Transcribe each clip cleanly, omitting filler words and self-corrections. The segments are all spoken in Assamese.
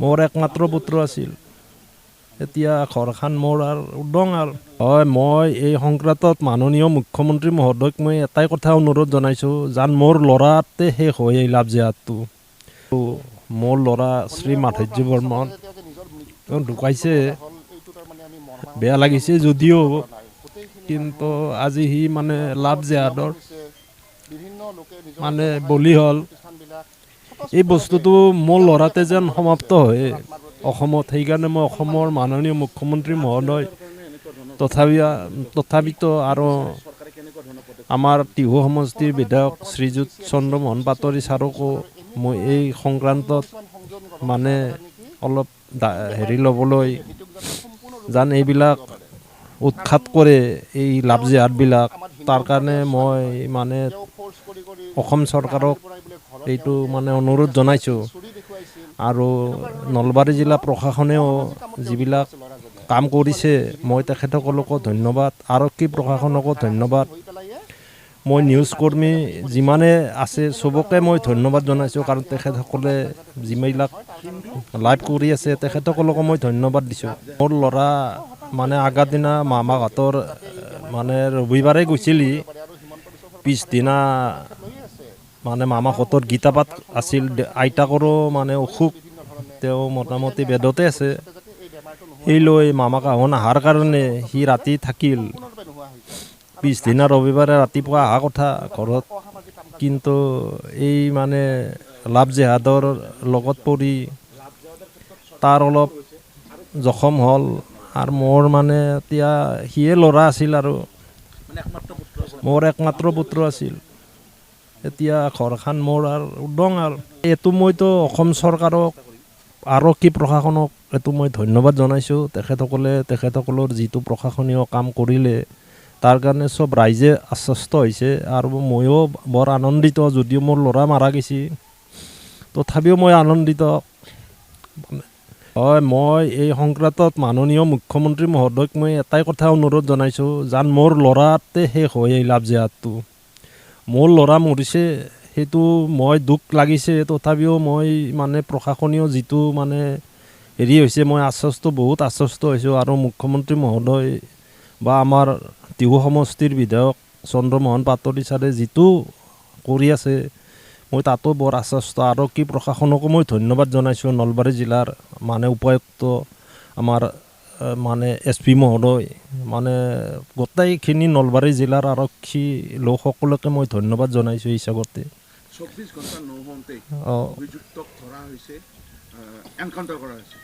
মোৰ একমাত্ৰ পুত্ৰ আছিল। এতিয়া ঘৰখন মোৰ আৰু উদং আৰু হয়, মই এই সংক্ৰান্তত মাননীয় মুখ্যমন্ত্ৰী মহোদয়ক মই এটাই কথা অনুৰোধ জনাইছোঁ, যেন মোৰ ল'ৰাতে শেষ হয় এই লাভ জেহাদটো। মোৰ ল'ৰা শ্ৰী মাধৰ্য বৰ্মন ঢুকাইছে, বেয়া লাগিছে যদিও, কিন্তু আজি সি মানে লাভ জেহাদৰ মানে বলি হ'ল। এই বস্তুটো মোৰ ল'ৰাতে যেন সমাপ্ত হয় অসমত, সেইকাৰণে মই অসমৰ মাননীয় মুখ্যমন্ত্ৰী মহোদয় তথাপিতো আৰু আমাৰ টিহু সমষ্টিৰ বিধায়ক শ্ৰীযুত চন্দ্ৰমোহন পাটোৱাৰী ছাৰকো মই এই সংক্ৰান্তত মানে অলপ ল'বলৈ, যেন এইবিলাক উৎখাত কৰে এই লাভ জেহাদবিলাক, তাৰ কাৰণে মই মানে অসম চৰকাৰক এইটো মানে অনুৰোধ জনাইছোঁ। আৰু নলবাৰী জিলা প্ৰশাসনেও যিবিলাক কাম কৰিছে, মই তেখেতসকলকো ধন্যবাদ, আৰক্ষী প্ৰশাসনকো ধন্যবাদ, মই নিউজ কৰ্মী যিমানে আছে চবকে মই ধন্যবাদ জনাইছোঁ, কাৰণ তেখেতসকলে যিবিলাক লাইভ কৰি আছে তেখেতসকলকো মই ধন্যবাদ দিছোঁ। মোৰ ল'ৰা মানে আগৰ দিনা মামাহঁতৰ মানে ৰবিবাৰে গৈছিলি, পিছদিনা মানে মামাহঁতৰ গীতা পাঠ আছিল, আইতাকৰো মানে অসুখ, তেওঁ মোটামুটি বেডতে আছে, সেই লৈ মামাক অহাৰ কাৰণে সি ৰাতি থাকিল। পিছদিনা ৰবিবাৰে ৰাতিপুৱা অহা কথা ঘৰত, কিন্তু এই মানে লাভ জেহাদৰ লগত পৰি তাৰ অলপ জখম হ'ল। আৰু মোৰ মানে এতিয়া সিয়ে ল'ৰা আছিল আৰু মোৰ একমাত্ৰ পুত্ৰ আছিল। এতিয়া ঘৰখন মোৰ আৰু উদং আৰু এইটো মইতো অসম চৰকাৰক, আৰক্ষী প্ৰশাসনক এইটো মই ধন্যবাদ জনাইছোঁ। তেখেতসকলৰ যিটো প্ৰশাসনীয় কাম কৰিলে তাৰ কাৰণে চব ৰাইজে আশ্বস্ত হৈছে, আৰু ময়ো বৰ আনন্দিত। যদিও মোৰ ল'ৰা মাৰা গৈছে, তথাপিও মই আনন্দিত। হয়, মই এই সংক্ৰান্তত মাননীয় মুখ্যমন্ত্ৰী মহোদয়ক মই এটাই কথা অনুৰোধ জনাইছোঁ, যেন মোৰ ল'ৰাতে শেষ হয় এই লাভ জেহাদটো। মোৰ ল'ৰা মৰিছে, সেইটো মই দুখ লাগিছে, তথাপিও মই মানে প্ৰশাসনীয় যিটো মানে হেৰি হৈছে, মই বহুত আশ্বস্ত হৈছোঁ। আৰু মুখ্যমন্ত্ৰী মহোদয় বা আমাৰ টিহু সমষ্টিৰ বিধায়ক চন্দ্ৰমোহন পাটোৱাৰী ছাৰে যিটো কৰি আছে, মই তাতো বৰ আশ্বস্ত। আৰক্ষী প্ৰশাসনকো মই ধন্যবাদ জনাইছোঁ, নলবাৰী জিলাৰ মানে উপায়ুক্ত, আমাৰ মানে SP মহোদয়, মানে গোটেইখিনি নলবাৰী জিলাৰ আৰক্ষী লোকসকলকে মই ধন্যবাদ জনাইছোঁ এই হিচাপতে। 24 ঘণ্টা নহওঁতেই অভিযুক্তক ধৰা হৈছে, এনকাউণ্টাৰ কৰা হৈছে।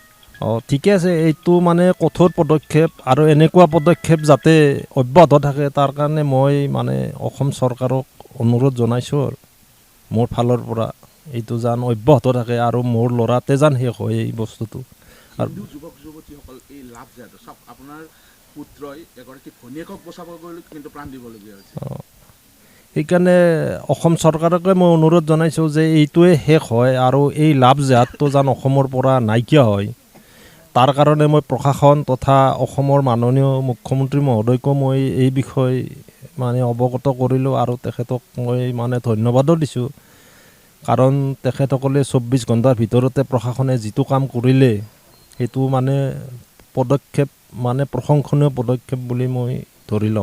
ঠিকে আছে, এইটো মানে কঠোৰ পদক্ষেপ, আৰু এনেকুৱা পদক্ষেপ যাতে অব্যাহত থাকে তাৰ কাৰণে মই মানে অসম চৰকাৰক অনুৰোধ জনাইছোঁ। আৰু মোৰ ফালৰ পৰা এইটো যেন অব্যাহত থাকে, আৰু মোৰ ল'ৰাতে যেন শেষ হয় এই বস্তুটো। আৰু যুৱক যুৱতীসকল এই লাভ জেহাদ, চাওক আপোনাৰ পুত্ৰই এগৰাকী ভনীয়েকক বচাব গৈ কিন্তু প্ৰাণ দিবলগীয়া হৈছে। সেইকাৰণে অসম চৰকাৰকে মই অনুৰোধ জনাইছোঁ যে এইটোৱে শেষ হয়, আৰু এই লাভ জেহাদটো যেন অসমৰ পৰা নাইকিয়া হয়, তাৰ কাৰণে মই প্ৰশাসন তথা অসমৰ মাননীয় মুখ্যমন্ত্ৰী মহোদয়কো মই এই বিষয়ে মানে অৱগত কৰিলোঁ, আৰু তেখেতক মই মানে ধন্যবাদো দিছোঁ। কাৰণ তেখেতসকলে 24 ঘণ্টাৰ ভিতৰতে প্ৰশাসনে যিটো কাম কৰিলে, সেইটো মানে পদক্ষেপ, মানে প্ৰশংসনীয় পদক্ষেপ বুলি মই ধৰি লওঁ।